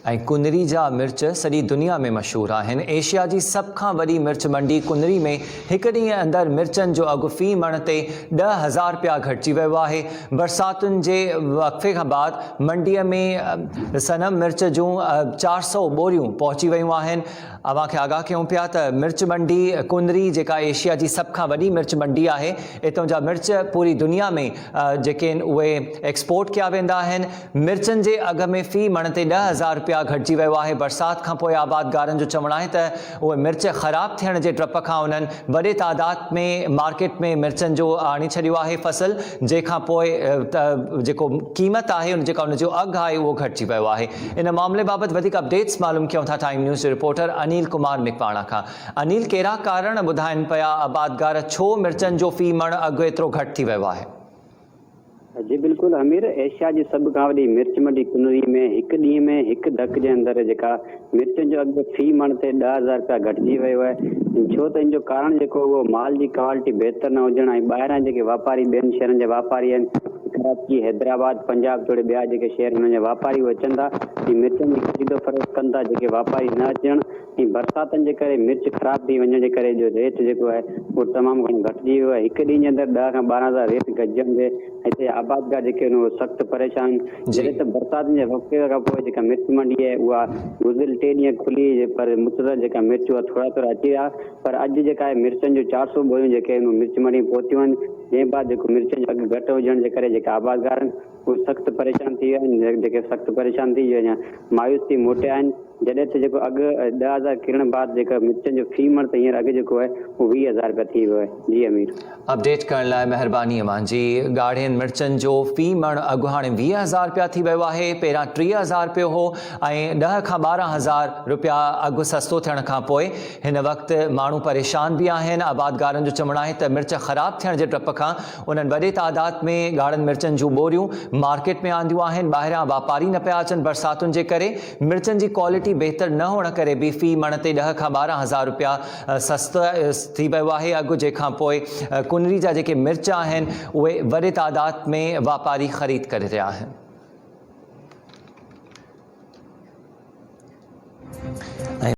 ऐं कुनरी जा मिर्च सॼी दुनिया में मशहूरु आहिनि। एशिया जी सभ खां वॾी मिर्च मंडी कुनरी में हिकु ॾींहुं अंदरि मिर्चनि जो अघु फ़ी मण ते 10,000 रुपया घटिजी वियो आहे। बरसातुनि जे वक़फ़े खां बाद मंडीअ में सनम मिर्च जूं 400 बोरियूं पहुची वियूं आहिनि। अव्हांखे आगाह कयूं पिया त मिर्च मंडी कुनरी जेका एशिया जी सभ खां वॾी मिर्च मंडी आहे, हितां जा मिर्च पूरी दुनिया में जेके आहिनि उहे एक्सपोर्ट कया वेंदा आहिनि। मिर्चनि जे अघ में फ़ी मण ते 10,000 रुपया घटिजी वियो आहे। बरसाति खां पोइ आबादगारनि जो चवणु आहे त उहे मिर्च ख़राबु थियण जे डप खां उन्हनि वॾे तादाद में मार्केट में मिर्चनि जो आणे छॾियो आहे फसल, जंहिंखां पोइ जेको क़ीमत आहे जेका उनजो अघु आहे उहो घटिजी वियो आहे। इन मामले बाबति वधीक अपडेट्स मालूम कयूं था टाइम न्यूज़ जे रिपोर्टर अनिल कुमार निकपाणा खां। अनिल, कहिड़ा कारण ॿुधाइनि पिया आबादगार छो मिर्चनि जो फ़ी मण अघु एतिरो घटि थी वियो आहे? जी बिल्कुल अमीर, एशिया जी सभ खां वॾी मिर्च मंडी कुनरी में हिकु ॾींहं में हिकु धक जे अंदरि जेका मिर्चनि जो अघु फ़ी मण ते 10,000 रुपया घटिजी वियो आहे। छो त इन जो कारण जेको उहो माल जी क्वालिटी बहितर न हुजणु ऐं ॿाहिरां जेके वापारी ॿियनि शहरनि जा वापारी आहिनि, कराची, हैदराबाद, पंजाब जहिड़े ॿिया जेके शहर हुननि जा वापारी उहे अचनि था की मिर्चनि जी ख़रीदो फ़रोख़्त कनि था, जेके वापारी न अचनि ऐं बरसातनि जे करे मिर्च ख़राबु थी वञण जे करे जो रेट जेको आहे उहो तमामु घणो घटिजी वियो आहे। हिकु ॾींहं जे अंदरि 10 खां 12,000 रेट घटिजण ते हिते आबादगार जेके आहिनि उहे सख़्तु परेशान। जॾहिं त बरसातुनि जे वक़्ते खां पोइ जेका मिर्च मंडी आहे उहा गुज़िरियल 3 ॾींहं खुली, पर मुतदल जेका मिर्च उहा थोरा अची विया। पर अॼु जेका आहे मिर्चनि जो 400 बोरियूं जेके आहिनि मिर्च मंडी में पहुतियूं आहिनि, जंहिं बाद जेको मिर्चनि जो अघु घटि हुजण जे करे जेका आबादगार आहिनि उहे सख़्तु परेशान थी विया आहिनि। जेके सख़्तु परेशान थी विया आहिनि, मायूस थी मोटिया आहिनि। जॾहिं त जेको अघु 10,000 किरण बाद जेका मिर्चनि जो फ़ी मण त हींअर अघु जेको आहे उहो 20,000 रुपया थी वियो आहे। जी अमीर, अपडेट करण लाइ महिरबानी अमान जी। ॻाढ़ियुनि मिर्चनि जो फ़ी मण अघु हाणे 20,000 रुपया थी वियो आहे। पहिरां 30,000 रुपयो हो ऐं 10 खां 12,000 रुपया अघु सस्तो थियण खां पोइ हिन वक़्तु माण्हू परेशान बि आहिनि। आबादगारनि जो चवणु आहे त मिर्च ख़राबु थियण जे डप खां उन्हनि वॾे तादाद में ॻाढ़नि मिर्चनि जूं बोरियूं मार्केट में आंदियूं आहिनि। ॿाहिरां वापारी न पिया अचनि बरसातुनि जे करे। मिर्चनि जी क्वालिटी बहितर न हुअण करे बि फ़ी मण ते 10 खां 12,000 रुपया सस्तो थी वियो आहे अघु, जंहिंखां पोइ कुनरी जा जेके मिर्च आहिनि उहे वॾे तादाद में वापारी ख़रीद करे रहिया आहिनि।